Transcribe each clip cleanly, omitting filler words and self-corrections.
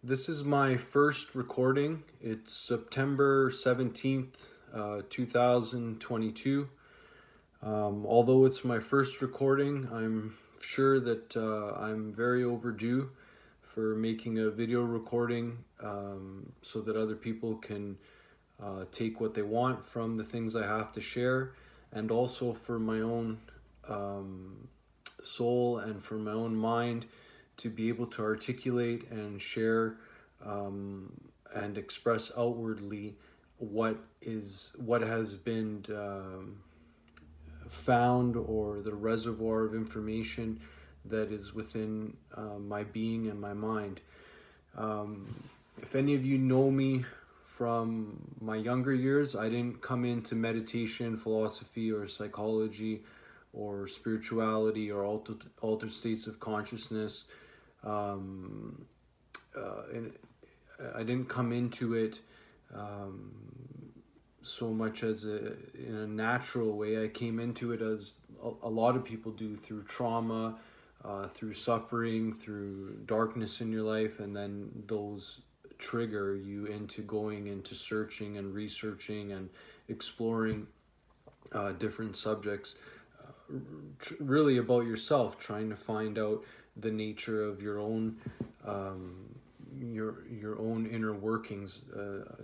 This is my first recording. It's September 17th, 2022. Although it's my first recording, I'm sure that I'm very overdue for making a video recording so that other people can take what they want from the things I have to share, and also for my own soul and for my own mind to be able to articulate and share and express outwardly what has been found, or the reservoir of information that is within my being and my mind. If any of you know me from my younger years, I didn't come into meditation, philosophy, or psychology, or spirituality, or altered states of consciousness. And I didn't come into it so much as in a natural way. I came into it as a lot of people do, through trauma, through suffering, through darkness in your life, and then those trigger you into going into searching and researching and exploring different subjects, really about yourself, trying to find out the nature of your own your own inner workings,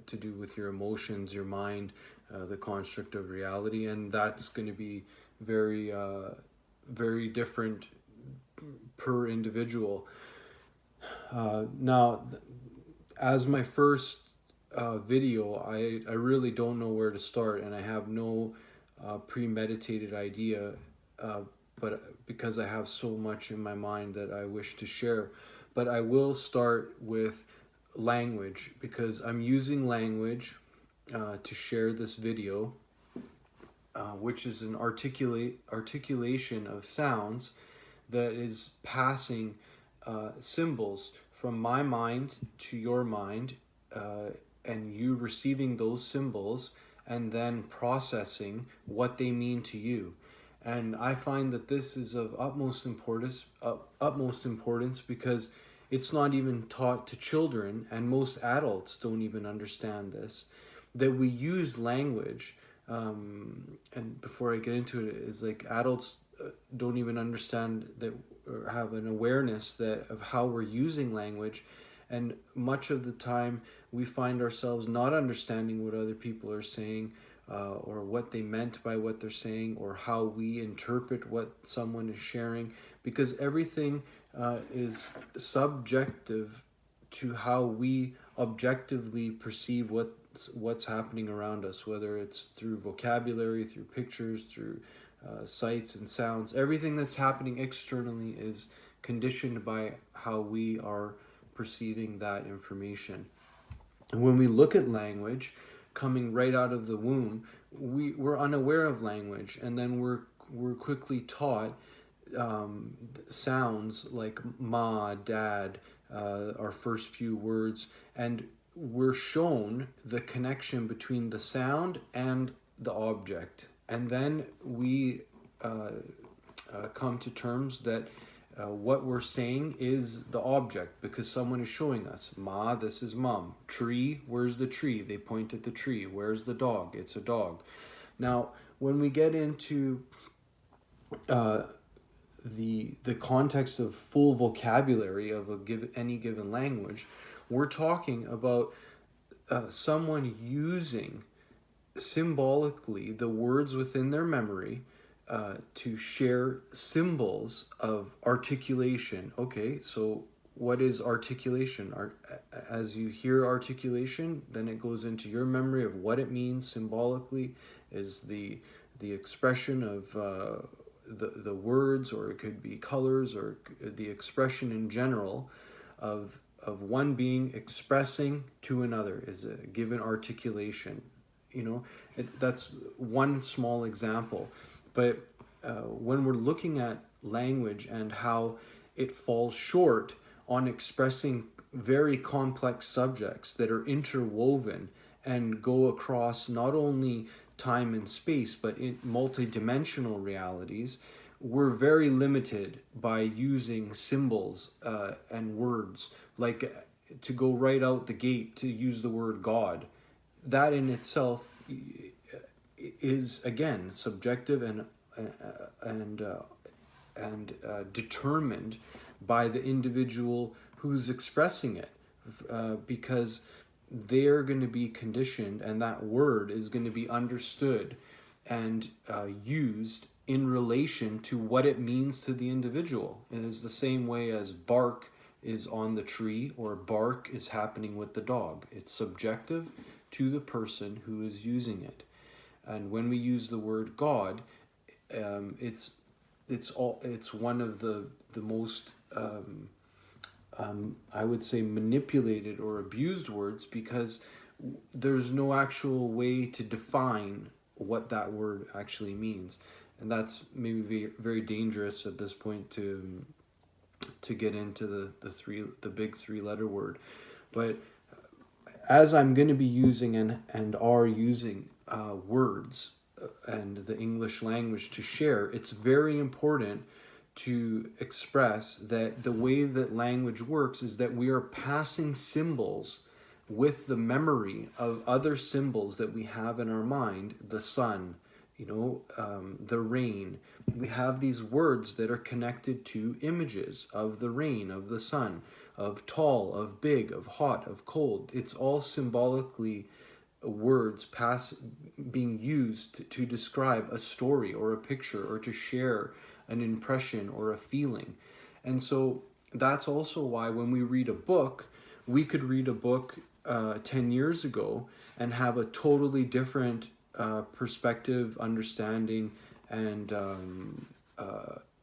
to do with your emotions, your mind, the construct of reality. And that's going to be very different per individual. Now, as my first video, I really don't know where to start, and I have no premeditated idea, but because I have so much in my mind that I wish to share. But I will start with language, because I'm using language to share this video, which is an articulation of sounds that is passing symbols from my mind to your mind, and you receiving those symbols and then processing what they mean to you. And I find that this is of utmost importance because it's not even taught to children, and most adults don't even understand this, that we use language. And before I get into it, is like adults don't even understand that, or have an awareness that of how we're using language. And much of the time we find ourselves not understanding what other people are saying, or what they meant by what they're saying, or how we interpret what someone is sharing, because everything is subjective to how we objectively perceive what's happening around us, whether it's through vocabulary, through pictures, through sights and sounds. Everything that's happening externally is conditioned by how we are perceiving that information. And when we look at language coming right out of the womb, we're unaware of language, and then we're quickly taught sounds like ma, dad, our first few words, and we're shown the connection between the sound and the object. And then we come to terms that what we're saying is the object, because someone is showing us. Ma, this is mom. Tree, where's the tree? They point at the tree. Where's the dog? It's a dog. Now, when we get into the context of full vocabulary of any given language, we're talking about someone using symbolically the words within their memory to share symbols of articulation. Okay, so what is articulation? As you hear articulation, then it goes into your memory of what it means symbolically, is the expression of the words, or it could be colors, or the expression in general of one being expressing to another is a given articulation. That's one small example. But when we're looking at language and how it falls short on expressing very complex subjects that are interwoven and go across not only time and space, but in multidimensional realities, we're very limited by using symbols and words. Like to go right out the gate to use the word God, that in itself is again subjective and determined by the individual who's expressing it, because they're going to be conditioned, and that word is going to be understood and used in relation to what it means to the individual. It is the same way as bark is on the tree or bark is happening with the dog. It's subjective to the person who is using it. And when we use the word God, it's one of the most I would say manipulated or abused words, because there's no actual way to define what that word actually means, and that's maybe very dangerous at this point to get into the big 3-letter word. But as I'm going to be using and are using words and the English language to share, it's very important to express that the way that language works is that we are passing symbols with the memory of other symbols that we have in our mind. The sun, the rain. We have these words that are connected to images of the rain, of the sun, of tall, of big, of hot, of cold. It's all symbolically words being used to describe a story or a picture or to share an impression or a feeling. And so that's also why when we read a book, we could read a book 10 years ago and have a totally different perspective, understanding, and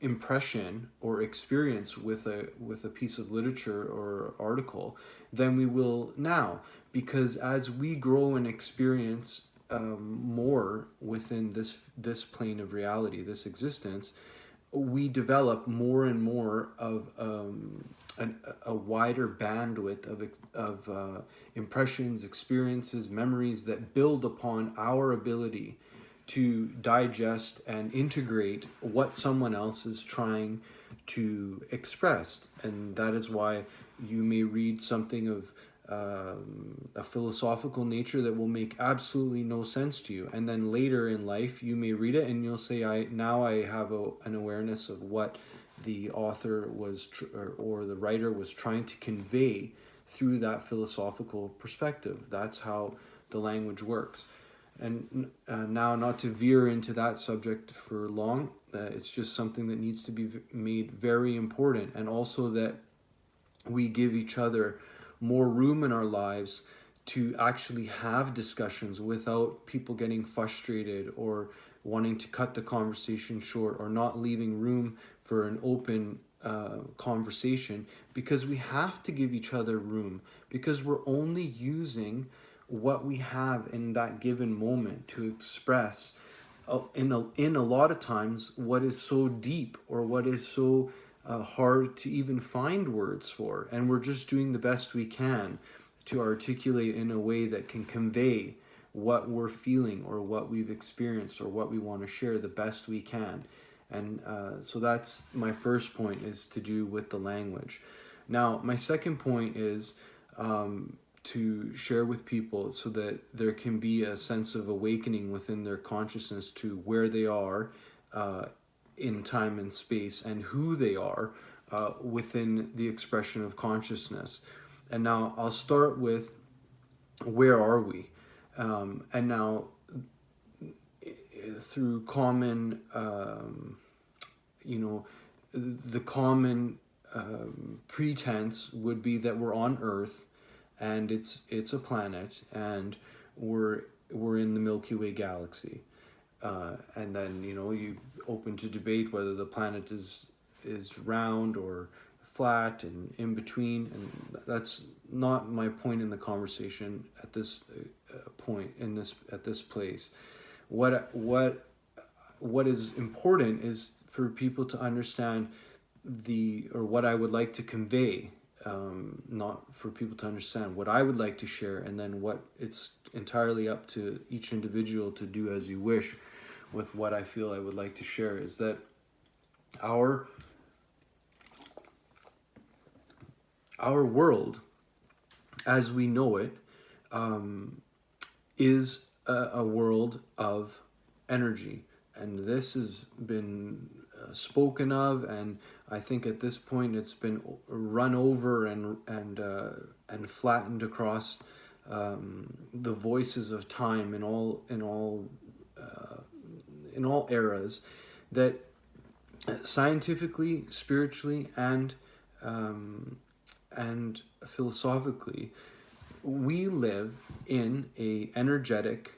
impression or experience with a piece of literature or article than we will now. Because as we grow and experience more within this plane of reality, this existence, we develop more and more of a wider bandwidth of impressions, experiences, memories that build upon our ability to digest and integrate what someone else is trying to express. And that is why you may read something of a philosophical nature that will make absolutely no sense to you, and then later in life you may read it and you'll say, I have an awareness of what the author was or the writer was trying to convey through that philosophical perspective. That's how the language works. And now, not to veer into that subject for long, it's just something that needs to be made very important, and also that we give each other more room in our lives to actually have discussions without people getting frustrated or wanting to cut the conversation short or not leaving room for an open conversation, because we have to give each other room, because we're only using what we have in that given moment to express in a lot of times what is so deep or what is so hard to even find words for, and we're just doing the best we can to articulate in a way that can convey what we're feeling or what we've experienced or what we want to share the best we can. And so that's my first point, is to do with the language. Now, my second point is to share with people so that there can be a sense of awakening within their consciousness to where they are in time and space, and who they are within the expression of consciousness. And now I'll start with, where are we? And now through common, the common pretense would be that we're on Earth, and it's a planet, and we're in the Milky Way galaxy. And then, you open to debate whether the planet is round or flat and in between, and that's not my point in the conversation at this point at this place. What is important is for people to understand what I would like to convey, not for people to understand what I would like to share, and then what it's entirely up to each individual to do as you wish with what I feel I would like to share, is that our world as we know it, is a world of energy. And this has been spoken of, and I think at this point it's been run over and flattened across the voices of time in all eras, that scientifically, spiritually, and philosophically, we live in a energetic,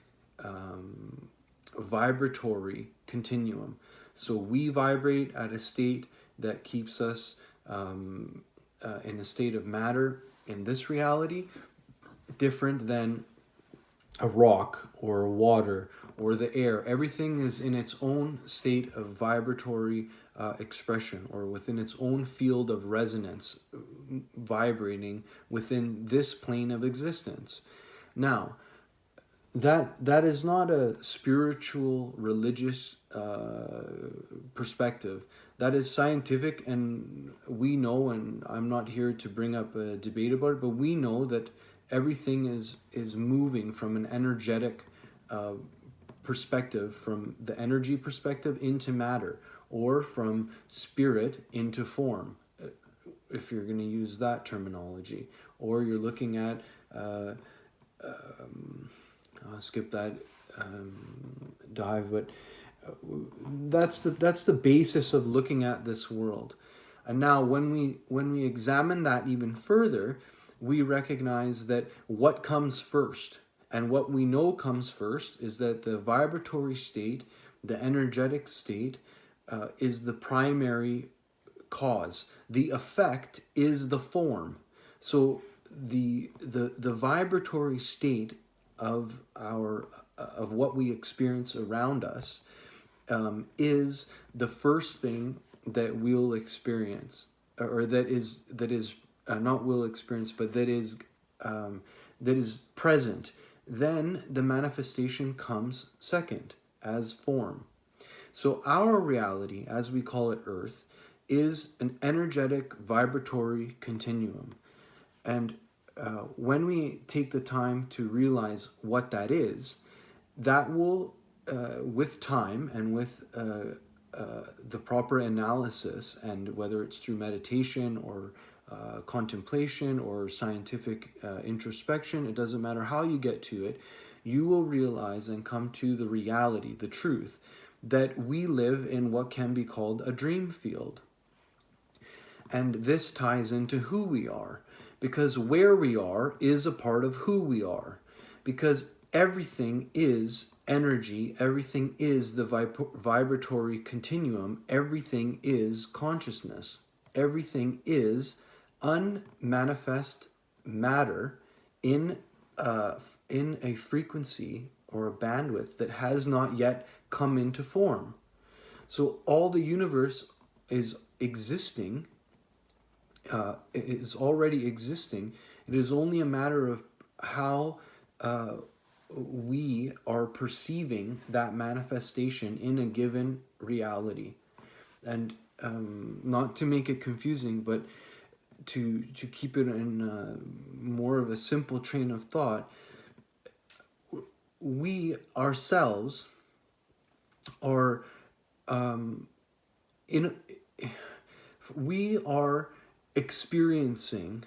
vibratory continuum. So we vibrate at a state that keeps us in a state of matter in this reality, different than a rock or water or the air. Everything is in its own state of vibratory expression, or within its own field of resonance, vibrating within this plane of existence. Now, that is not a spiritual, religious perspective. That is scientific, and we know, and I'm not here to bring up a debate about it, but we know that everything is moving from an energetic perspective, from the energy perspective into matter, or from spirit into form, if you're going to use that terminology. Or you're looking at, I'll skip that dive, but that's the basis of looking at this world. And now when we examine that even further, we recognize that what comes first, and what we know comes first, is that the vibratory state, the energetic state, is the primary cause. The effect is the form. So the vibratory state of what we experience around us is the first thing that we'll experience, or that is not will experience, but that is present. Then the manifestation comes second as form. So our reality, as we call it Earth, is an energetic vibratory continuum. And when we take the time to realize what that is, that will, with time and with the proper analysis, and whether it's through meditation or contemplation or scientific introspection, it doesn't matter how you get to it, you will realize and come to the reality, the truth, that we live in what can be called a dream field. And this ties into who we are, because where we are is a part of who we are, because everything is energy, everything is the vibratory continuum, everything is consciousness, everything is unmanifest matter in a frequency or a bandwidth that has not yet come into form. So all the universe is existing, is already existing. It is only a matter of how we are perceiving that manifestation in a given reality. And not to make it confusing, but to keep it in more of a simple train of thought, we ourselves are we are experiencing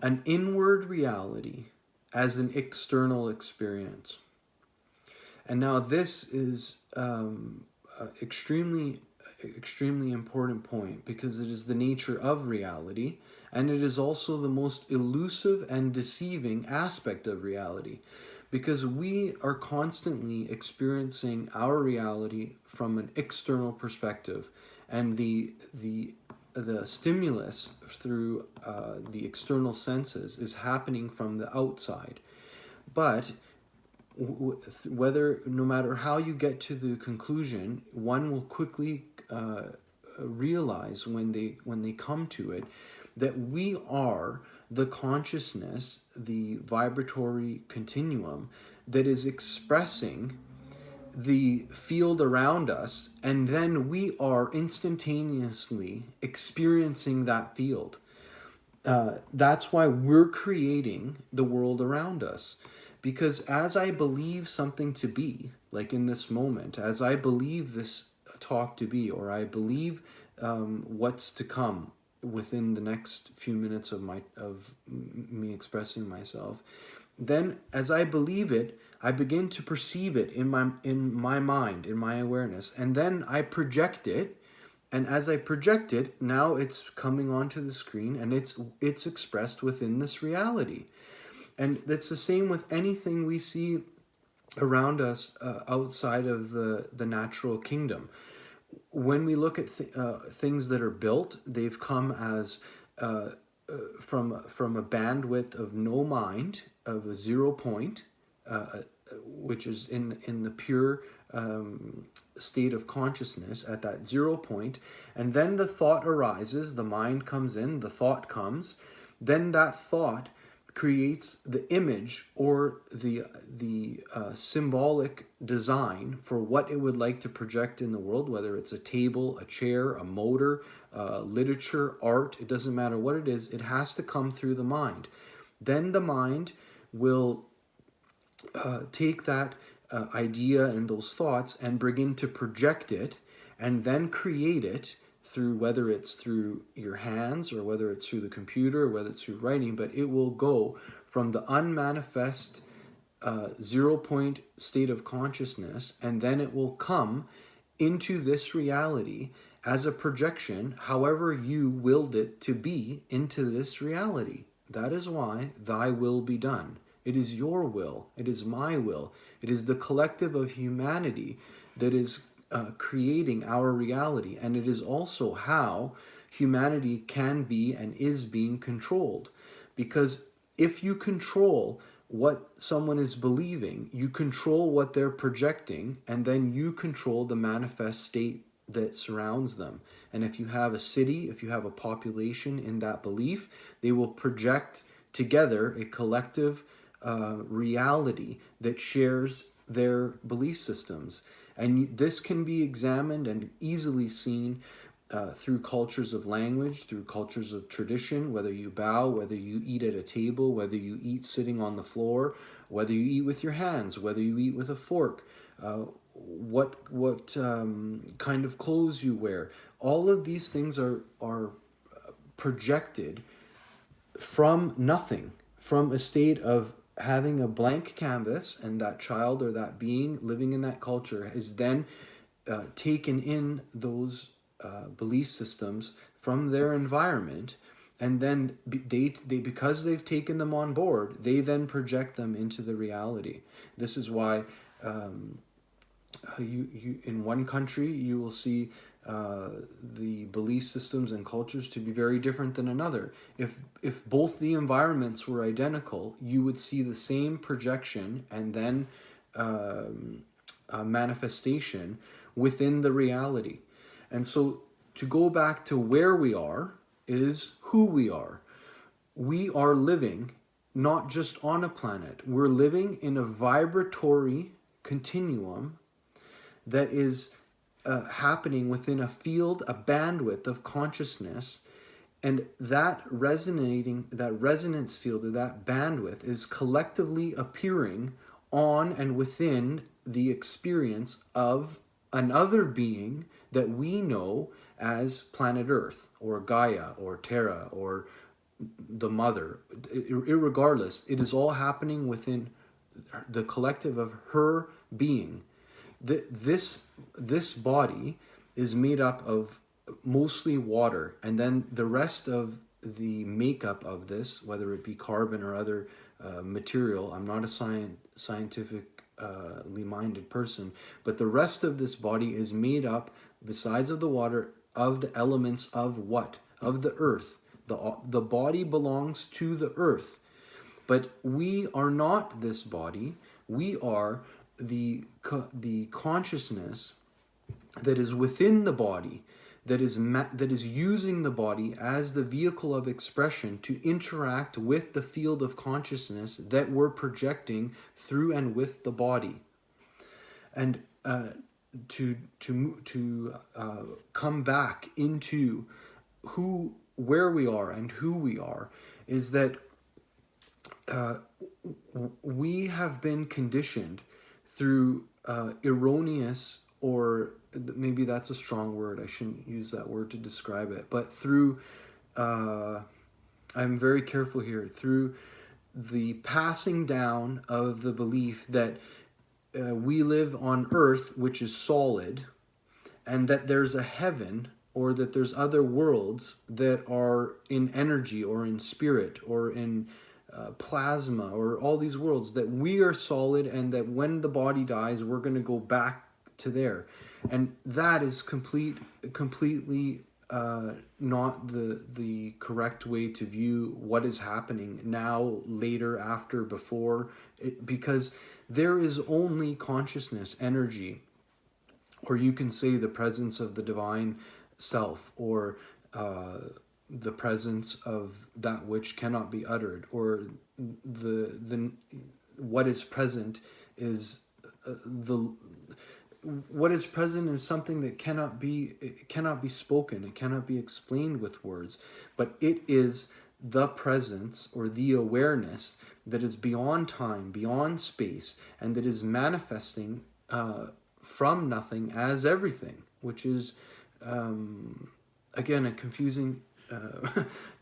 an inward reality as an external experience. And now this is extremely important point, because it is the nature of reality, and it is also the most elusive and deceiving aspect of reality, because we are constantly experiencing our reality from an external perspective, and the stimulus through the external senses is happening from the outside. But no matter how you get to the conclusion, one will quickly realize when they come to it that we are the consciousness, the vibratory continuum that is expressing the field around us, and then we are instantaneously experiencing that field. That's why we're creating the world around us. Because as I believe something to be, like in this moment, as I believe this talk to be, or I believe what's to come within the next few minutes of me expressing myself, then as I believe it, I begin to perceive it in my mind, in my awareness, and then I project it. And as I project it, now it's coming onto the screen, and it's expressed within this reality. And it's the same with anything we see around us outside of the natural kingdom. When we look at things that are built, they've come as from a bandwidth of no mind, of a 0 point, which is in the pure state of consciousness at that 0 point, and then the thought arises, the mind comes in, the thought comes, then that thought creates the image or the symbolic design for what it would like to project in the world, whether it's a table, a chair, a motor, literature, art, it doesn't matter what it is, it has to come through the mind. Then the mind will take that idea and those thoughts and begin to project it and then create it through, whether it's through your hands or whether it's through the computer or whether it's through writing, but it will go from the unmanifest 0 point state of consciousness, and then it will come into this reality as a projection, however you willed it to be into this reality. That is why thy will be done. It is your will. It is my will. It is the collective of humanity that is creating our reality. And it is also how humanity can be and is being controlled. Because if you control what someone is believing, you control what they're projecting, and then you control the manifest state that surrounds them. And if you have a city, if you have a population in that belief, they will project together a collective reality that shares their belief systems. And this can be examined and easily seen through cultures of language, through cultures of tradition, whether you bow, whether you eat at a table, whether you eat sitting on the floor, whether you eat with your hands, whether you eat with a fork, what kind of clothes you wear. All of these things are projected from nothing, from a state of having a blank canvas, and that child or that being living in that culture is then taken in those belief systems from their environment, and then they because they've taken them on board, they then project them into the reality. This is why you in one country you will see the belief systems and cultures to be very different than another. If both the environments were identical, you would see the same projection and then manifestation within the reality. And so to go back to where we are is who we are. We are living not just on a planet. We're living in a vibratory continuum that is happening within a field, a bandwidth of consciousness, and that resonance field, or that bandwidth, is collectively appearing on and within the experience of another being that we know as planet Earth, or Gaia, or Terra, or the Mother. Irregardless, it is all happening within the collective of her being. This body is made up of mostly water, and then the rest of the makeup of this, whether it be carbon or other material, I'm not a scientifically minded person, but the rest of this body is made up, besides of the water, of the elements of what? Of the earth. The body belongs to the earth, but we are not this body. We are the consciousness that is within the body, that is using the body as the vehicle of expression to interact with the field of consciousness that we're projecting through and with the body. And to come back into who where we are and who we are is that we have been conditioned through erroneous, or maybe that's a strong word, I shouldn't use that word to describe it, but through, I'm very careful here, through the passing down of the belief that we live on earth, which is solid, and that there's a heaven, or that there's other worlds that are in energy or in spirit or in plasma, or all these worlds, that we are solid, and that when the body dies, we're going to go back to there. And that is completely not the correct way to view what is happening now, later, after, before, because there is only consciousness, energy, or you can say the presence of the divine self, or the presence of that which cannot be uttered, or the what is present is what is present is something that cannot be spoken, it cannot be explained with words, but it is the presence, or the awareness, that is beyond time, beyond space, and that is manifesting from nothing as everything, which is again a confusing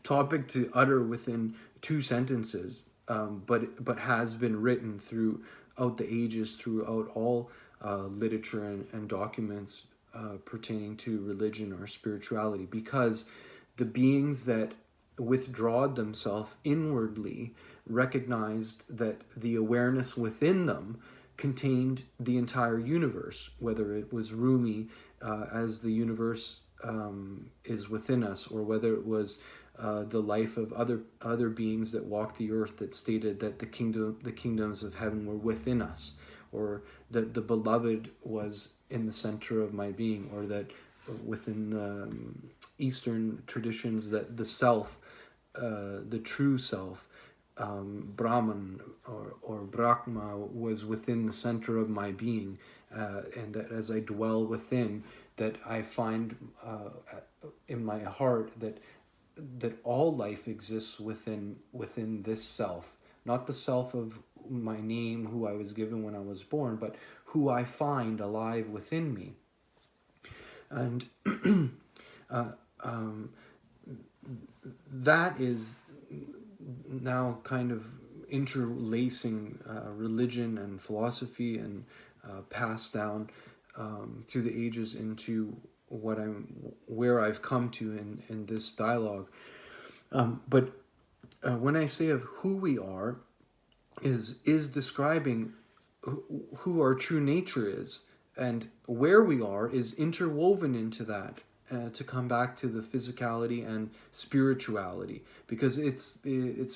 topic to utter within 2 sentences, but has been written throughout the ages, throughout all literature and documents pertaining to religion or spirituality, because the beings that withdraw themselves inwardly recognized that the awareness within them contained the entire universe, whether it was Rumi as the universe is within us, or whether it was the life of other beings that walked the earth that stated that the kingdoms of heaven were within us, or that the beloved was in the center of my being, or that within Eastern traditions that the self, the true self, Brahman or Brahma, was within the center of my being, and that as I dwell within, that I find in my heart that all life exists within this self, not the self of my name, who I was given when I was born, but who I find alive within me. And that is now kind of interlacing religion and philosophy, and passed down through the ages into where I've come to in this dialogue. But when I say of who we are, is describing who our true nature is, and where we are is interwoven into that, to come back to the physicality and spirituality, because it's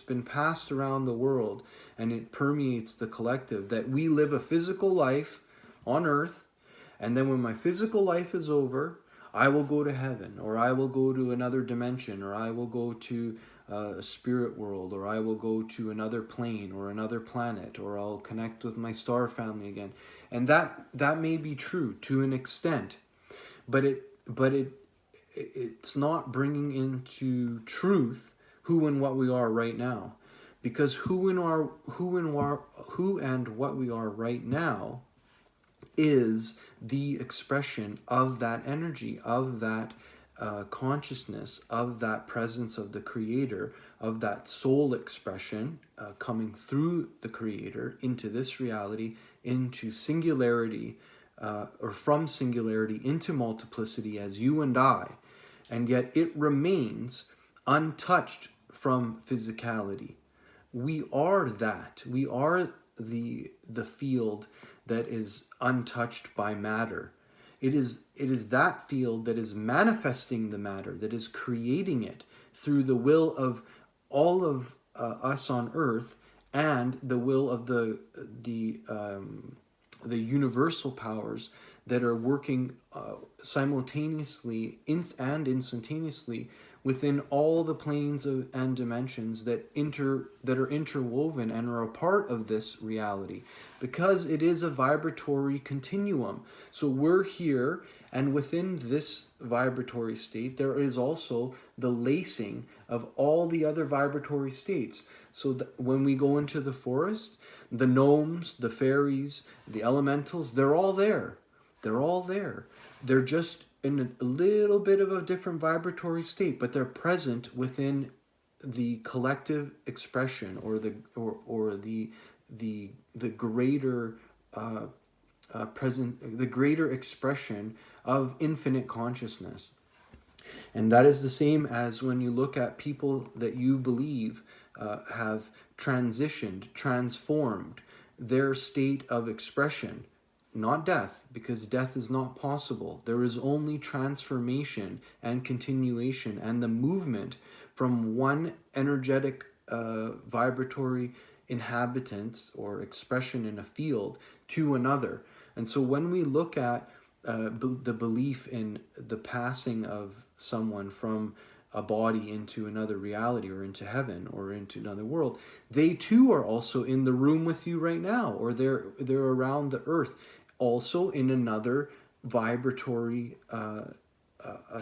been passed around the world, and it permeates the collective, that we live a physical life on earth, and then when my physical life is over, I will go to heaven, or I will go to another dimension, or I will go to a spirit world, or I will go to another plane or another planet, or I'll connect with my star family again. And that may be true to an extent, but it's not bringing into truth who and what we are right now, because who and what we are right now is the expression of that energy, of that consciousness, of that presence of the Creator, of that soul expression coming through the Creator into this reality, into singularity, or from singularity into multiplicity as you and I. And yet it remains untouched from physicality. We are that. We are the field that is untouched by matter. It is that field that is manifesting the matter, that is creating it through the will of all of us on earth, and the will of the universal powers that are working simultaneously and instantaneously within all the planes and dimensions that are interwoven and are a part of this reality, because it is a vibratory continuum. So we're here, and within this vibratory state there is also the lacing of all the other vibratory states. So when we go into the forest, the gnomes, the fairies, the elementals, they're all there. They're all there. They're just in a little bit of a different vibratory state, but they're present within the collective expression, or the greater the greater expression of infinite consciousness. And that is the same as when you look at people that you believe have transitioned, transformed their state of expression. Not death, because death is not possible. There is only transformation and continuation and the movement from one energetic vibratory inhabitants or expression in a field to another. And so when we look at the belief in the passing of someone from a body into another reality, or into heaven, or into another world, they too are also in the room with you right now, or they're around the earth, also in another vibratory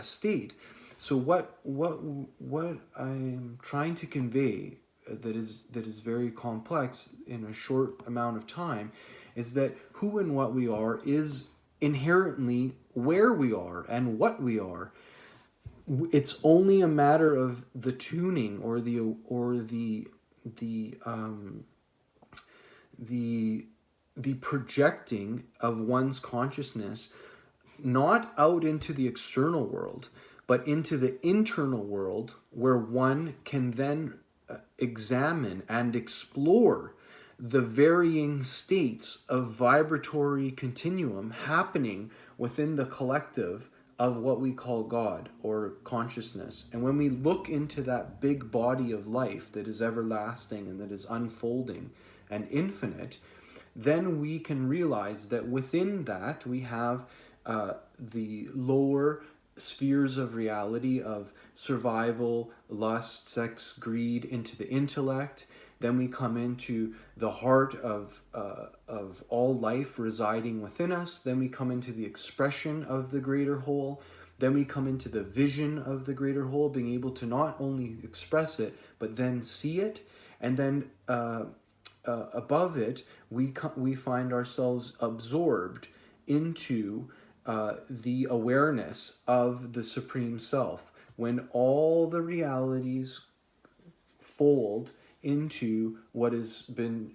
state. So what I'm trying to convey, that is very complex in a short amount of time, is that who and what we are is inherently where we are and what we are. It's only a matter of the tuning, or the projecting of one's consciousness, not out into the external world, but into the internal world, where one can then examine and explore the varying states of vibratory continuum happening within the collective of what we call God or consciousness. And when we look into that big body of life that is everlasting and that is unfolding and infinite, then we can realize that within that we have the lower spheres of reality of survival, lust, sex, greed, into the intellect. Then we come into the heart of all life residing within us. Then we come into the expression of the greater whole. Then we come into the vision of the greater whole, being able to not only express it, but then see it. And then above it, we find ourselves absorbed into the awareness of the Supreme Self, when all the realities fold into what has been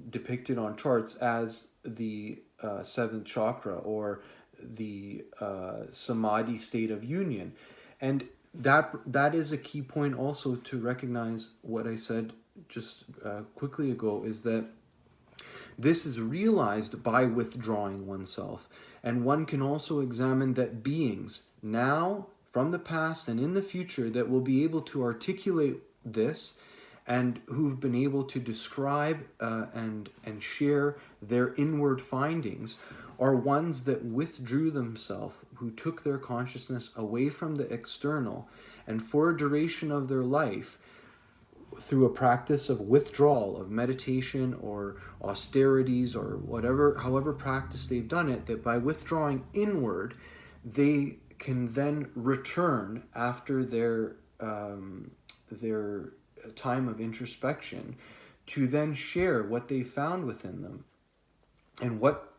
depicted on charts as the seventh chakra, or the samadhi state of union. And that is a key point also to recognize. What I said just quickly ago is that this is realized by withdrawing oneself. And one can also examine that beings now, from the past and in the future, that will be able to articulate this, and who've been able to describe and share their inward findings, are ones that withdrew themselves, who took their consciousness away from the external, and for a duration of their life, through a practice of withdrawal, of meditation or austerities or whatever, however practice they've done it, that by withdrawing inward, they can then return after their time of introspection to then share what they found within them. And what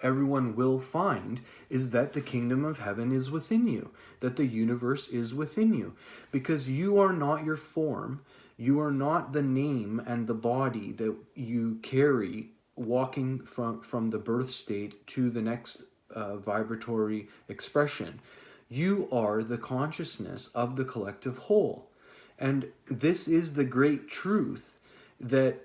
everyone will find is that the kingdom of heaven is within you, that the universe is within you, because you are not your form. You are not the name and the body that you carry walking from the birth state to the next vibratory expression. You are the consciousness of the collective whole. And this is the great truth that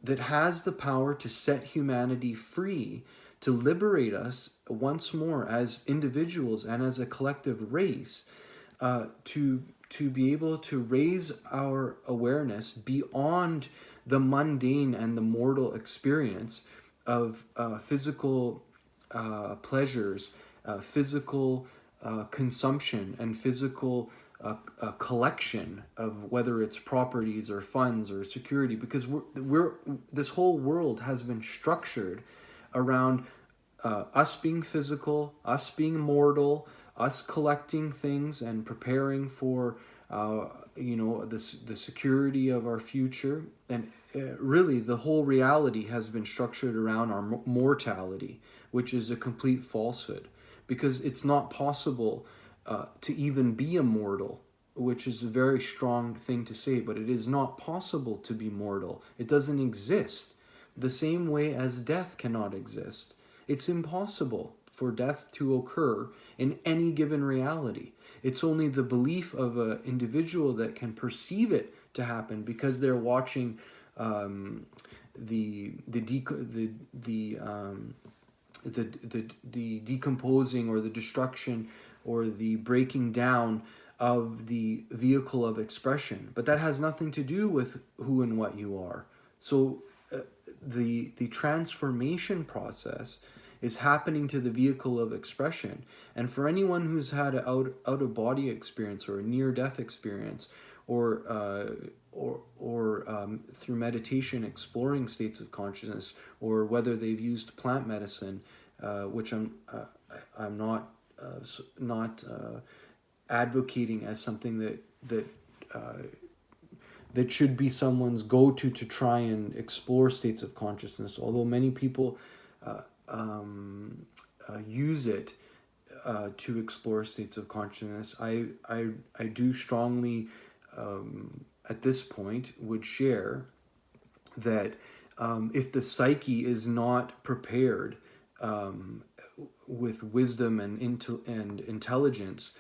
that has the power to set humanity free, to liberate us once more as individuals and as a collective race, to be able to raise our awareness beyond the mundane and the mortal experience of physical pleasures, physical consumption and physical collection of whether it's properties or funds or security, because we're this whole world has been structured around us being physical, us being mortal, us collecting things and preparing for the security of our future. And really the whole reality has been structured around our mortality, which is a complete falsehood, because it's not possible to even be immortal, which is a very strong thing to say, but it is not possible to be mortal. It doesn't exist. The same way as death cannot exist. It's impossible for death to occur in any given reality. It's only the belief of an individual that can perceive it to happen, because they're watching the decomposing or the destruction or the breaking down of the vehicle of expression. But that has nothing to do with who and what you are. So the transformation process is happening to the vehicle of expression. And for anyone who's had an out of body experience or a near death experience, or through meditation exploring states of consciousness, or whether they've used plant medicine, which I'm not advocating as something that should be someone's go-to to try and explore states of consciousness, although many people use it to explore states of consciousness. I do strongly at this point would share that if the psyche is not prepared with wisdom and intelligence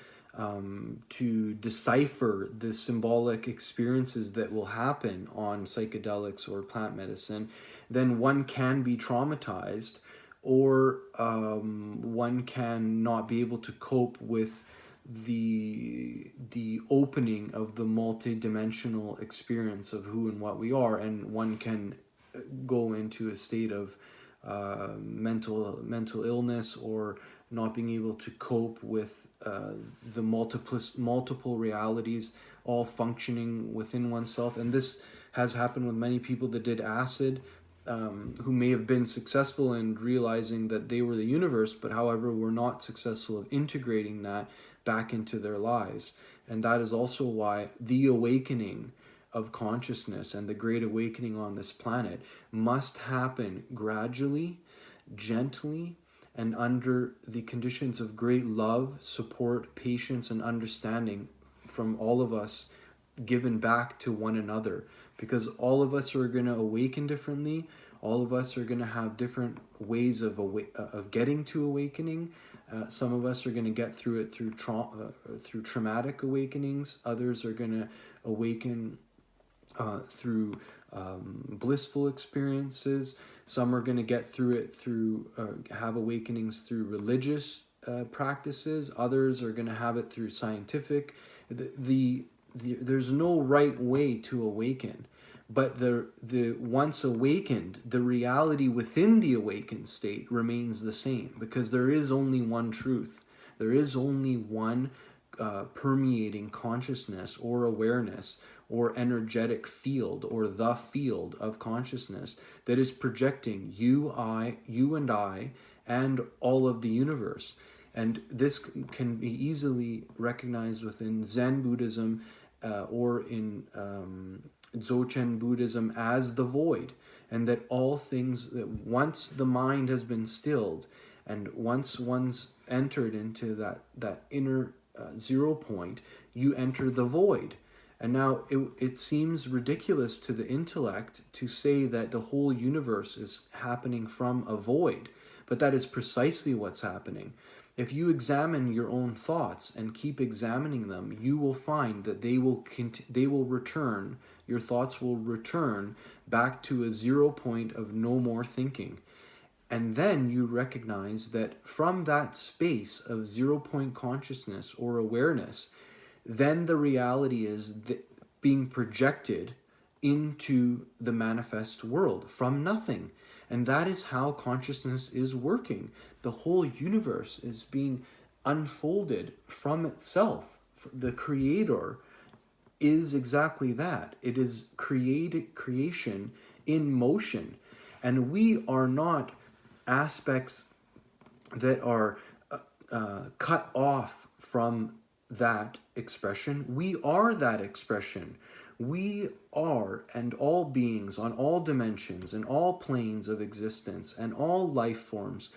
to decipher the symbolic experiences that will happen on psychedelics or plant medicine, then one can be traumatized, or one can not be able to cope with the opening of the multidimensional experience of who and what we are, and one can go into a state of mental illness, or not being able to cope with the multiple realities all functioning within oneself. And this has happened with many people that did acid, who may have been successful in realizing that they were the universe, but however were not successful of integrating that back into their lives. And that is also why the awakening of consciousness and the great awakening on this planet must happen gradually, gently, and under the conditions of great love, support, patience, and understanding from all of us, given back to one another. Because all of us are going to awaken differently. All of us are going to have different ways of getting to awakening. Some of us are going to get through it through traumatic awakenings. Others are going to awaken through blissful experiences. Some are going to get through it through have awakenings through religious practices. Others are going to have it through scientific. There's no right way to awaken, but the once awakened, the reality within the awakened state remains the same, because there is only one truth. There is only one permeating consciousness or awareness or energetic field, or the field of consciousness that is projecting you and I, and all of the universe. And this can be easily recognized within Zen Buddhism or in Dzogchen Buddhism as the void, and that all things, that once the mind has been stilled, and once one's entered into that inner zero point, you enter the void. And now it seems ridiculous to the intellect to say that the whole universe is happening from a void, but that is precisely what's happening. If you examine your own thoughts and keep examining them, you will find that they will return, your thoughts will return back to a zero point of no more thinking. And then you recognize that from that space of zero point consciousness or awareness, then the reality is being projected into the manifest world from nothing. And that is how consciousness is working. The whole universe is being unfolded from itself. The Creator is exactly that. It is creation in motion. And we are not aspects that are cut off from that expression. We are that expression. We are, and all beings on all dimensions and all planes of existence and all life forms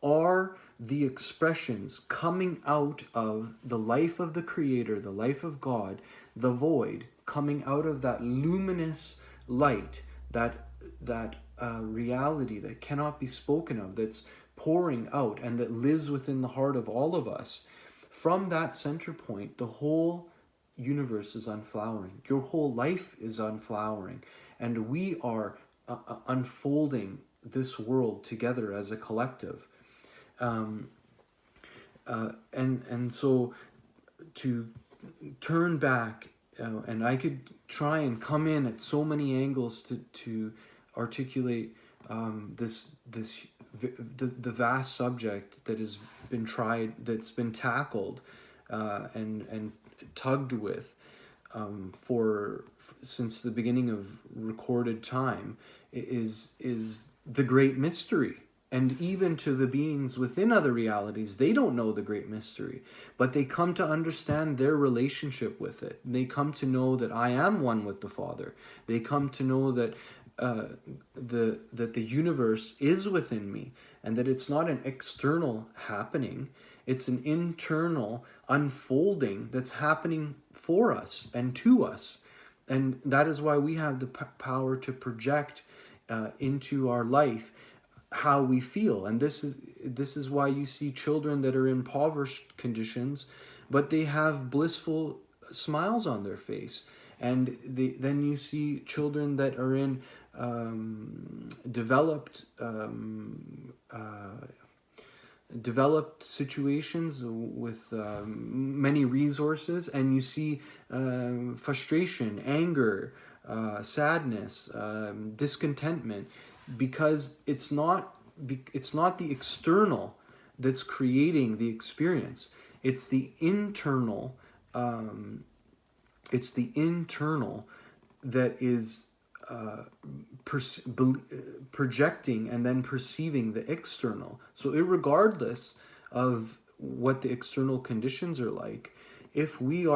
are the expressions coming out of the life of the Creator, the life of God, the void, coming out of that luminous light, that reality that cannot be spoken of, that's pouring out and that lives within the heart of all of us. From that center point, the whole universe is unflowering. Your whole life is unflowering. And we are unfolding this world together as a collective. And so to turn back, and I could try and come in at so many angles to articulate the vast subject that has been tried, that's been tackled and tugged with since the beginning of recorded time, is the great mystery. And even to the beings within other realities, they don't know the great mystery, but they come to understand their relationship with it. They come to know that I am one with the Father. They come to know that the universe is within me, and that it's not an external happening, it's an internal unfolding that's happening for us and to us. And that is why we have the power to project into our life how we feel. And this is why you see children that are in impoverished conditions, but they have blissful smiles on their face. And then you see children that are in developed situations with many resources, and you see frustration, anger, sadness, discontentment, because it's not the external that's creating the experience. It's the internal. It's the internal that is projecting and then perceiving the external. So irregardless of what the external conditions are like, if we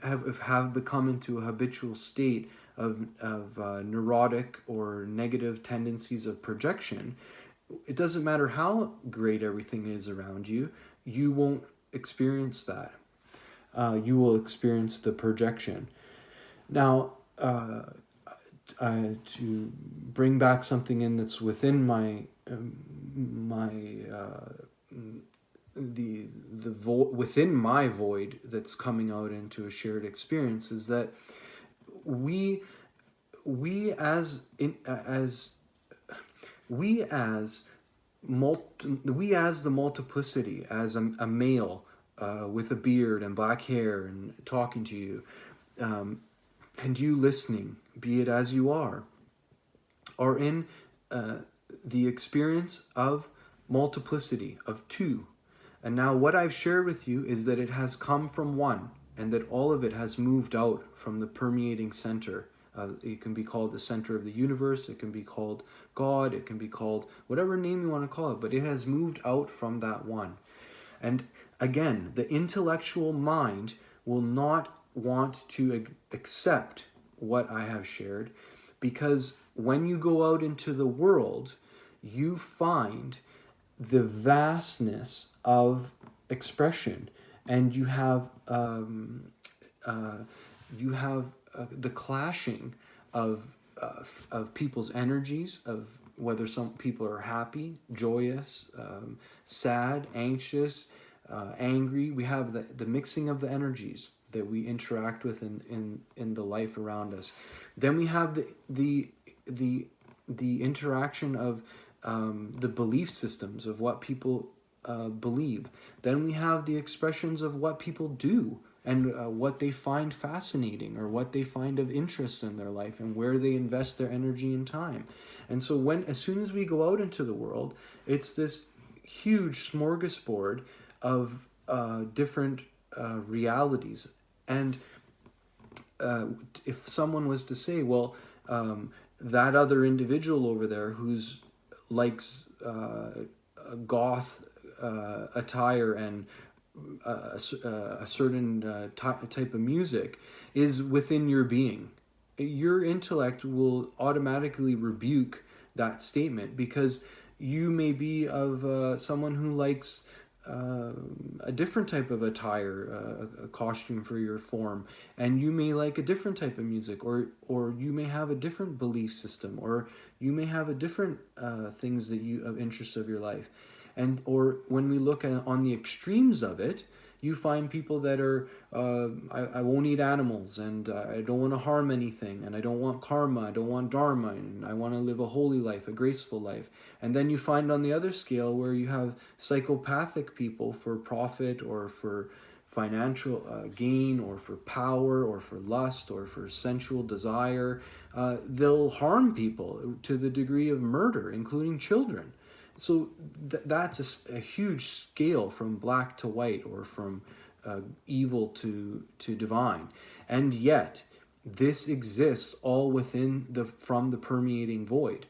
have become into a habitual state of neurotic or negative tendencies of projection, it doesn't matter how great everything is around you, you won't experience that. You will experience the projection. Now, to bring back something in that's within within my void that's coming out into a shared experience, is that we as the multiplicity, as a male with a beard and black hair and talking to you, and you listening, be it as you are in the experience of multiplicity, of two. And now what I've shared with you is that it has come from one, and that all of it has moved out from the permeating center. It can be called the center of the universe, it can be called God, it can be called whatever name you want to call it, but it has moved out from that one. And again, the intellectual mind will not want to accept what I have shared, because when you go out into the world, you find the vastness of expression, and you have the clashing of people's energies, of whether some people are happy, joyous, sad, anxious, angry. We have the mixing of the energies that we interact with in the life around us. Then we have the interaction of the belief systems of what people believe. Then we have the expressions of what people do, and what they find fascinating, or what they find of interest in their life, and where they invest their energy and time. And so as soon as we go out into the world, it's this huge smorgasbord of different realities. And if someone was to say, well, that other individual over there who's likes goth attire and a certain type of music is within your being, your intellect will automatically rebuke that statement, because you may be of someone who likes a different type of attire, a costume for your form, and you may like a different type of music, or you may have a different belief system, or you may have a different things that you of interest of your life. And or when we look at, on the extremes of it, you find people that are, I won't eat animals, and I don't want to harm anything, and I don't want karma, I don't want dharma, and I want to live a holy life, a graceful life. And then you find on the other scale where you have psychopathic people for profit or for financial gain, or for power, or for lust, or for sensual desire. They'll harm people to the degree of murder, including children. So that's a huge scale from black to white, or from evil to divine. And yet, this exists all within from the permeating void.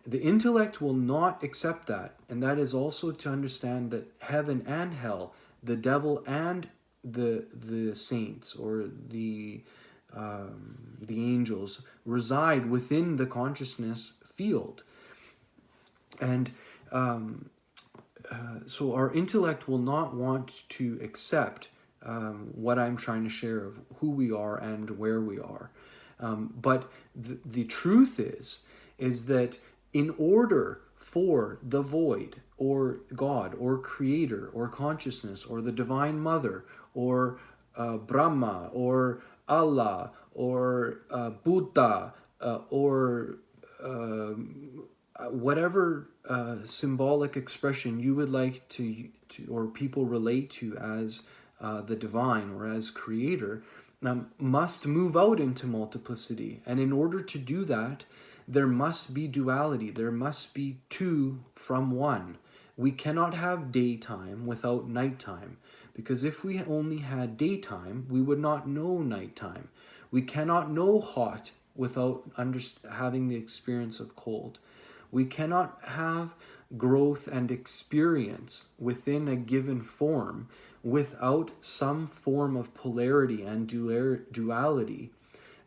The intellect will not accept that. And that is also to understand that heaven and hell, the devil and the saints, or the angels, reside within the consciousness field. And so our intellect will not want to accept what I'm trying to share of who we are and where we are. But the truth is that in order for the void, or God, or Creator, or consciousness, or the Divine Mother, or Brahma, or Allah, or Buddha, or whatever symbolic expression you would like to or people relate to as the divine or as Creator, must move out into multiplicity. And in order to do that, there must be duality. There must be two from one. We cannot have daytime without nighttime, because if we only had daytime, we would not know nighttime. We cannot know hot without having the experience of cold. We cannot have growth and experience within a given form without some form of polarity and duality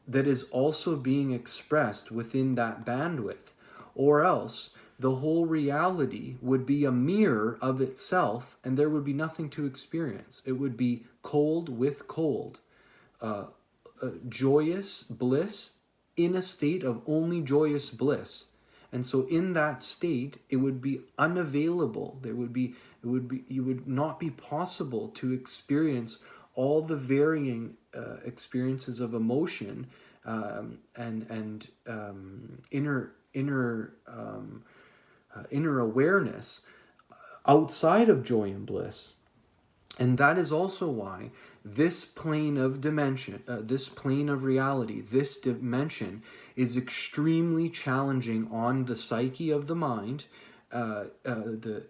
that is also being expressed within that bandwidth. Or else the whole reality would be a mirror of itself, and there would be nothing to experience. It would be cold with cold, joyous bliss in a state of only joyous bliss. And so in that state, it would be unavailable. It would not be possible to experience all the varying experiences of emotion and inner awareness outside of joy and bliss. And that is also why this plane of dimension, this plane of reality, this dimension is extremely challenging on the psyche of the mind, the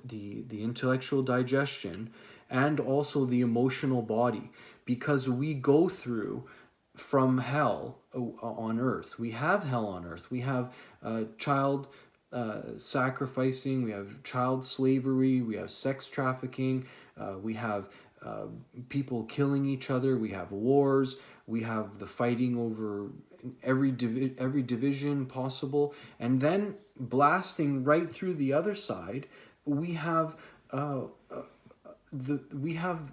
intellectual digestion, and also the emotional body, because we go through from hell on earth. We have hell on earth. We have child sacrificing, we have child slavery, we have sex trafficking, we have people killing each other, we have wars, we have the fighting over every division possible, and then blasting right through the other side, we have the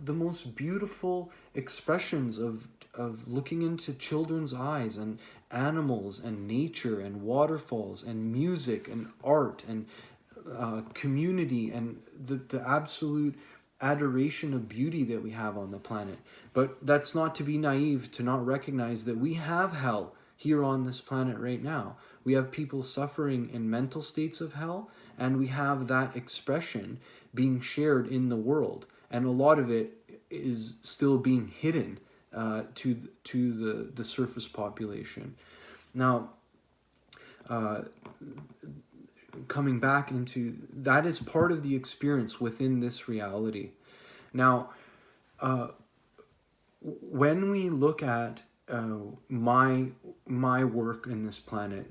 most beautiful expressions of looking into children's eyes, and animals, and nature, and waterfalls, and music, and art, and community, and the absolute adoration of beauty that we have on the planet. But that's not to be naive, to not recognize that we have hell here on this planet right now. We have people suffering in mental states of hell, and we have that expression being shared in the world. And a lot of it is still being hidden to the surface population. Now, coming back into that is part of the experience within this reality. Now, when we look at my work in this planet,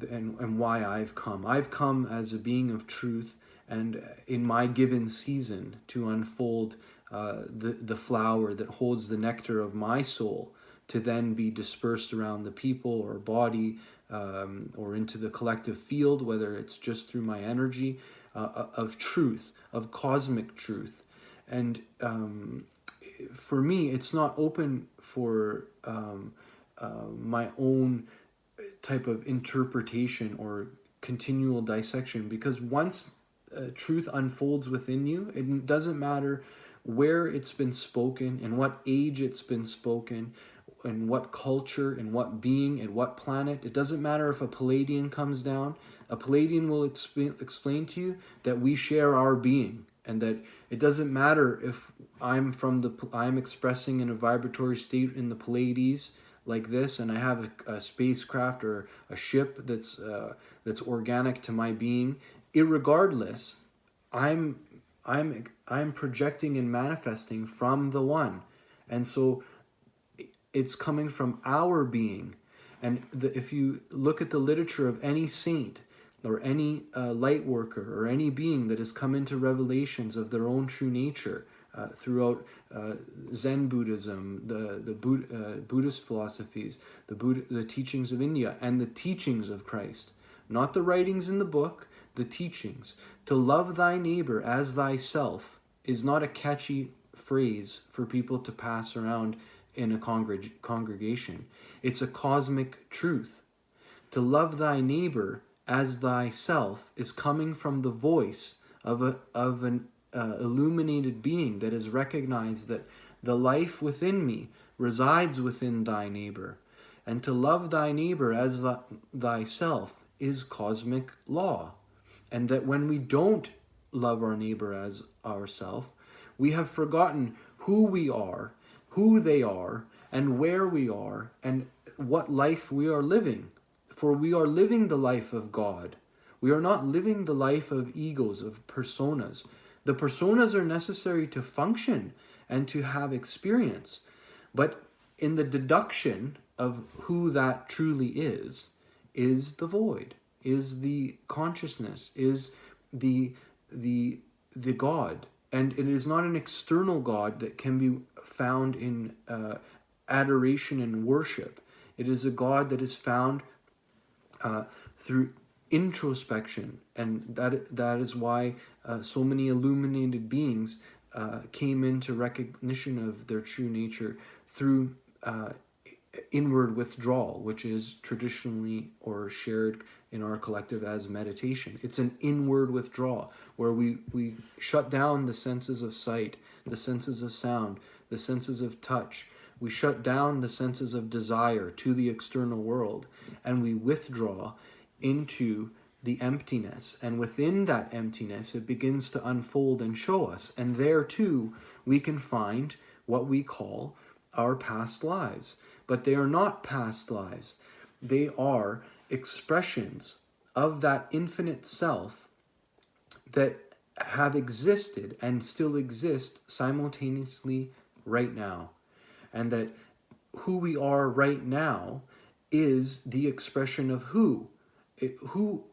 and why I've come as a being of truth, and in my given season to unfold the flower that holds the nectar of my soul, to then be dispersed around the people or body, or into the collective field, whether it's just through my energy of truth, of cosmic truth. And for me, it's not open for my own type of interpretation or continual dissection, because once truth unfolds within you, it doesn't matter where it's been spoken, in what age it's been spoken, in what culture, in what being, in what planet. It doesn't matter if a Palladian comes down. A Palladian will explain to you that we share our being, and that it doesn't matter if I'm expressing in a vibratory state in the Pleiades like this, and I have a spacecraft or a ship that's organic to my being. Irregardless, I'm projecting and manifesting from the one, and so it's coming from our being. And if you look at the literature of any saint or any light worker or any being that has come into revelations of their own true nature throughout Zen Buddhism, the Buddhist philosophies, the teachings of India, and the teachings of Christ, not the writings in the book, the teachings. To love thy neighbor as thyself is not a catchy phrase for people to pass around in a congregation. It's a cosmic truth. To love thy neighbor as thyself is coming from the voice of an illuminated being that has recognized that the life within me resides within thy neighbor. And to love thy neighbor as thyself is cosmic law. And that when we don't love our neighbor as ourself, we have forgotten who we are, who they are, and where we are, and what life we are living. For we are living the life of God. We are not living the life of egos, of personas. The personas are necessary to function and to have experience. But in the deduction of who that truly is the void, is the consciousness, is the God. And it is not an external God that can be found in adoration and worship. It is a God that is found through introspection. And that is why so many illuminated beings came into recognition of their true nature through inward withdrawal, which is traditionally or shared in our collective as meditation. It's an inward withdrawal where we shut down the senses of sight, the senses of sound, the senses of touch. We shut down the senses of desire to the external world, and we withdraw into the emptiness. And within that emptiness, it begins to unfold and show us. And there too, we can find what we call our past lives. But they are not past lives. They are expressions of that infinite self that have existed and still exist simultaneously right now. And that who we are right now is the expression of who.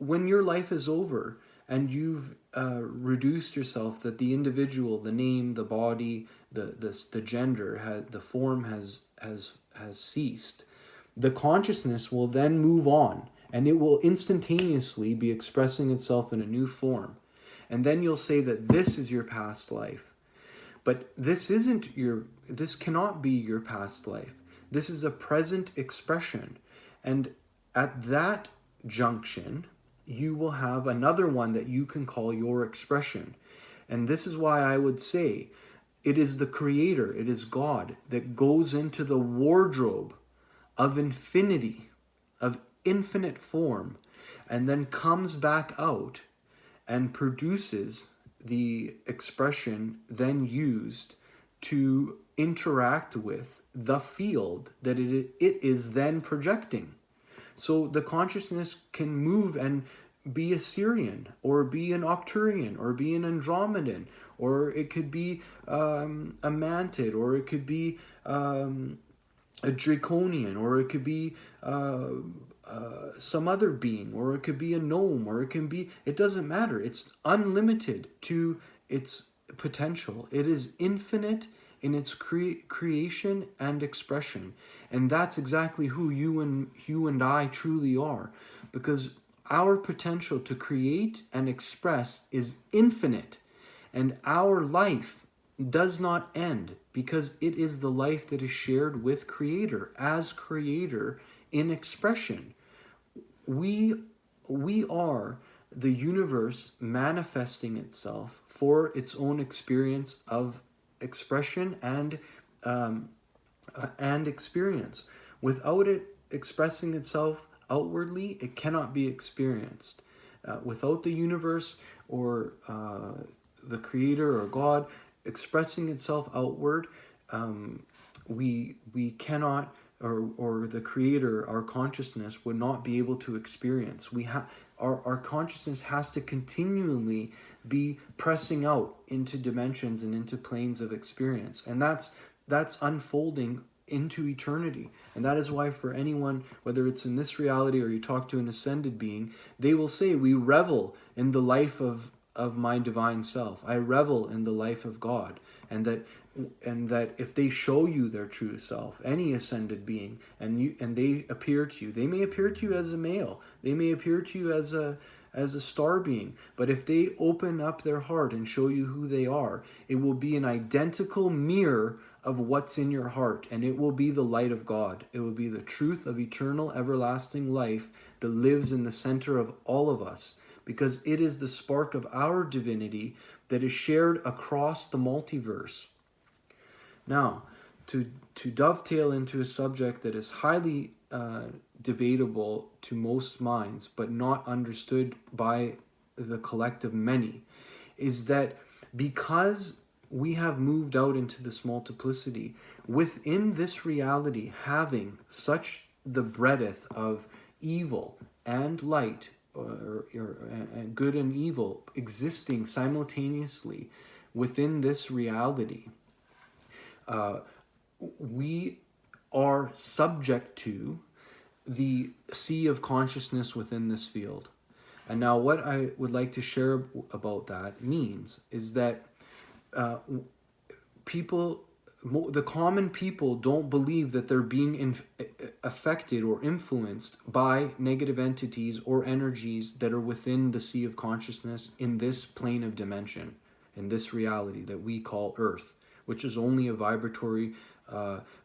When your life is over and you've reduced yourself, that the individual, the name, the body, the gender, the form has ceased, the consciousness will then move on, and it will instantaneously be expressing itself in a new form. And then you'll say that this is your past life. But this cannot be your past life. This is a present expression. And at that junction, you will have another one that you can call your expression. And this is why I would say it is the Creator, it is God, that goes into the wardrobe of infinity, of infinite form, and then comes back out and produces the expression then used to interact with the field that it is then projecting. So the consciousness can move and be a Syrian, or be an Octurian, or be an Andromedan, or it could be a Mantid, or it could be a Draconian, or it could be some other being, or it could be a gnome, or it can be, it doesn't matter. It's unlimited to its potential. It is infinite in its creation and expression. And that's exactly who you and I truly are, because our potential to create and express is infinite, and our life does not end, because it is the life that is shared with Creator, as Creator in expression. We are the universe manifesting itself for its own experience of expression and experience. Without it expressing itself outwardly, it cannot be experienced. Without the universe, or the Creator or God expressing itself outward, we cannot, or the Creator, our consciousness, would not be able to experience. Our consciousness has to continually be pressing out into dimensions and into planes of experience, and that's unfolding into eternity. And that is why, for anyone, whether it's in this reality or you talk to an ascended being, they will say, we revel in the life of my divine self. I revel in the life of God. And that if they show you their true self, any ascended being, and they appear to you, they may appear to you as a male, they may appear to you as a star being, but if they open up their heart and show you who they are, it will be an identical mirror of what's in your heart, and it will be the light of God. It will be the truth of eternal, everlasting life that lives in the center of all of us, because it is the spark of our divinity that is shared across the multiverse. Now, to dovetail into a subject that is highly debatable to most minds, but not understood by the collective many, is that because we have moved out into this multiplicity, within this reality having such the breadth of evil and light, or good and evil existing simultaneously within this reality, we are subject to the sea of consciousness within this field. And now what I would like to share about that means is that the common people don't believe that they're being affected or influenced by negative entities or energies that are within the sea of consciousness in this plane of dimension, in this reality that we call Earth, which is only a vibratory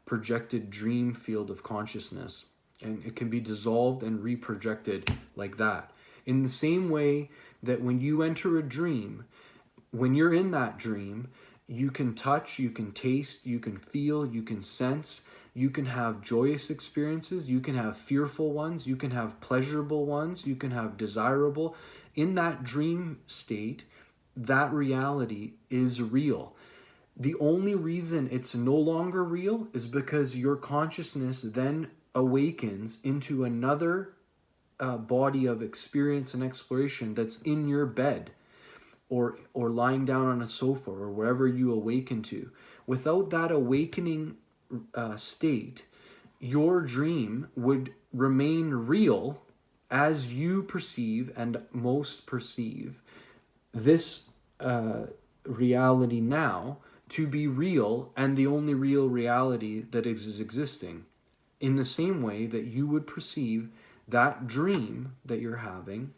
projected dream field of consciousness. And it can be dissolved and reprojected like that. In the same way that when you enter a dream, when you're in that dream, you can touch, you can taste, you can feel, you can sense, you can have joyous experiences, you can have fearful ones, you can have pleasurable ones, you can have desirable. In that dream state, that reality is real. The only reason it's no longer real is because your consciousness then awakens into another body of experience and exploration that's in your bed, or lying down on a sofa, or wherever you awaken to. Without that awakening state, your dream would remain real as you perceive and most perceive this reality now to be real, and the only real reality that is existing. In the same way that you would perceive that dream that you're having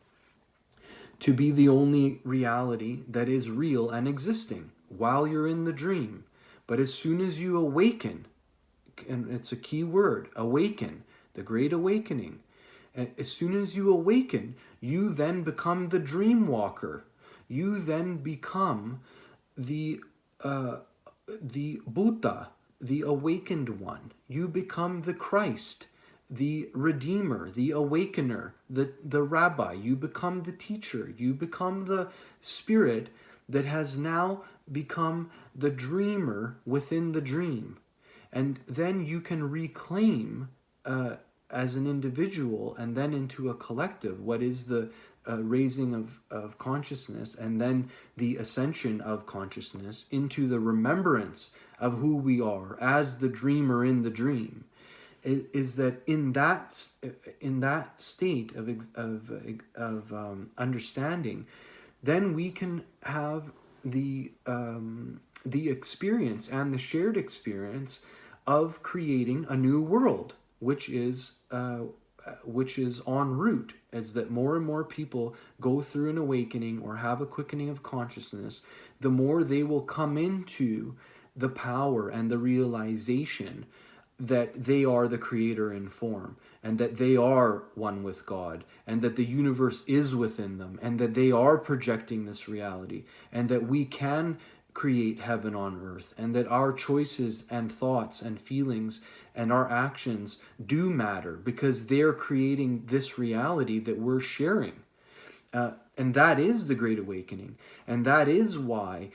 to be the only reality that is real and existing while you're in the dream. But as soon as you awaken, and it's a key word, awaken, the great awakening, as soon as you awaken, you then become the dream walker. You then become the Buddha, the awakened one. You become the Christ, the Redeemer, the Awakener, the Rabbi. You become the teacher. You become the spirit that has now become the dreamer within the dream. And then you can reclaim as an individual and then into a collective. What is the raising of consciousness, and then the ascension of consciousness into the remembrance of who we are as the dreamer in the dream, is that in that state of understanding, then we can have the experience and the shared experience of creating a new world, which is en route. As that more and more people go through an awakening or have a quickening of consciousness, the more they will come into the power and the realization that they are the creator in form, and that they are one with God, and that the universe is within them, and that they are projecting this reality, and that we can create heaven on earth, and that our choices and thoughts and feelings and our actions do matter, because they're creating this reality that we're sharing. And that is the Great Awakening. And that is why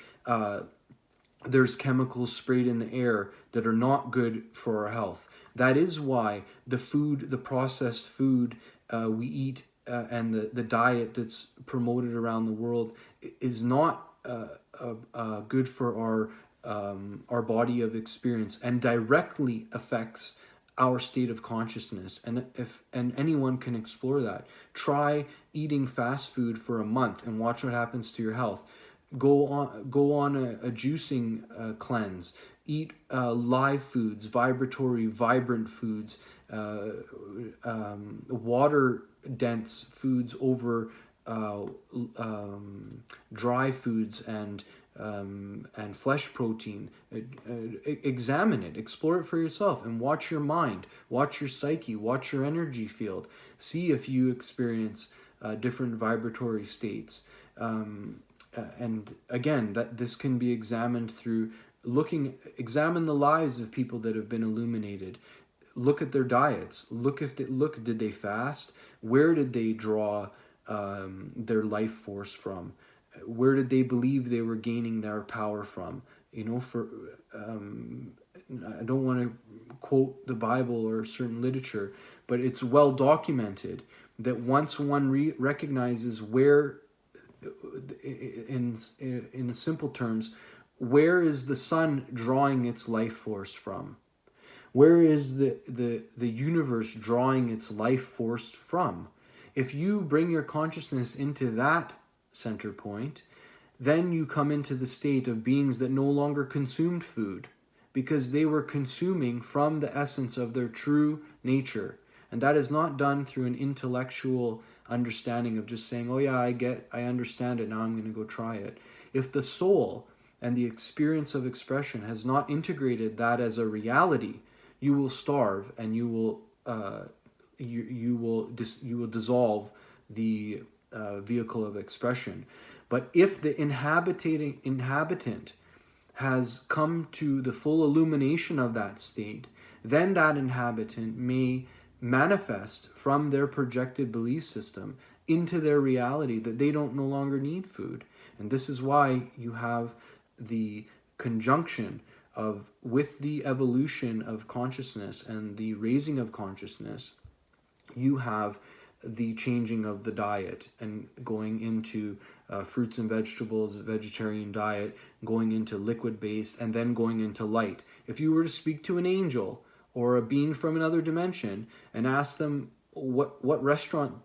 there's chemicals sprayed in the air that are not good for our health. That is why the processed food we eat and the diet that's promoted around the world is not good for our body of experience, and directly affects our state of consciousness. And anyone can explore that. Try eating fast food for a month and watch what happens to your health. Go on a juicing cleanse. Eat live foods, vibratory, vibrant foods, water dense foods over dry foods and flesh protein. Examine it, explore it for yourself, and watch your mind, watch your psyche, watch your energy field. See if you experience different vibratory states. And again, that this can be examined through examine the lives of people that have been illuminated. Look at their diets. Did they fast? Where did they draw their life force from? Where did they believe they were gaining their power from? I don't want to quote the Bible or certain literature, but it's well documented that once one recognizes where, in simple terms, where is the sun drawing its life force from? Where is the universe drawing its life force from? If you bring your consciousness into that center point, then you come into the state of beings that no longer consumed food, because they were consuming from the essence of their true nature. And that is not done through an intellectual understanding of just saying, oh yeah, I understand it, now I'm going to go try it. If the soul and the experience of expression has not integrated that as a reality, you will starve, and you will dissolve the vehicle of expression. But if the inhabitant has come to the full illumination of that state, then that inhabitant may manifest from their projected belief system into their reality that they don't no longer need food. And this is why you have the conjunction with the evolution of consciousness and the raising of consciousness. You have the changing of the diet and going into fruits and vegetables, vegetarian diet, going into liquid-based, and then going into light. If you were to speak to an angel or a being from another dimension and ask them what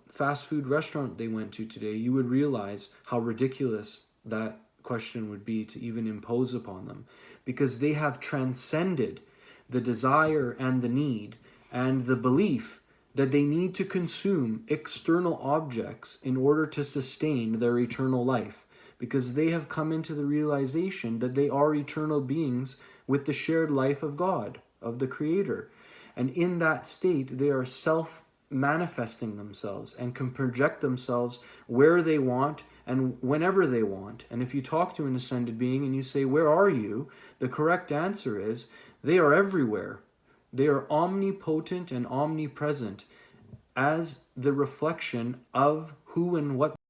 fast food restaurant they went to today, you would realize how ridiculous that question would be to even impose upon them, because they have transcended the desire and the need and the belief that they need to consume external objects in order to sustain their eternal life, because they have come into the realization that they are eternal beings with the shared life of God, of the Creator. And in that state, they are self-manifesting themselves and can project themselves where they want and whenever they want. And if you talk to an ascended being and you say, where are you? The correct answer is, they are everywhere. They are omnipotent and omnipresent as the reflection of who and what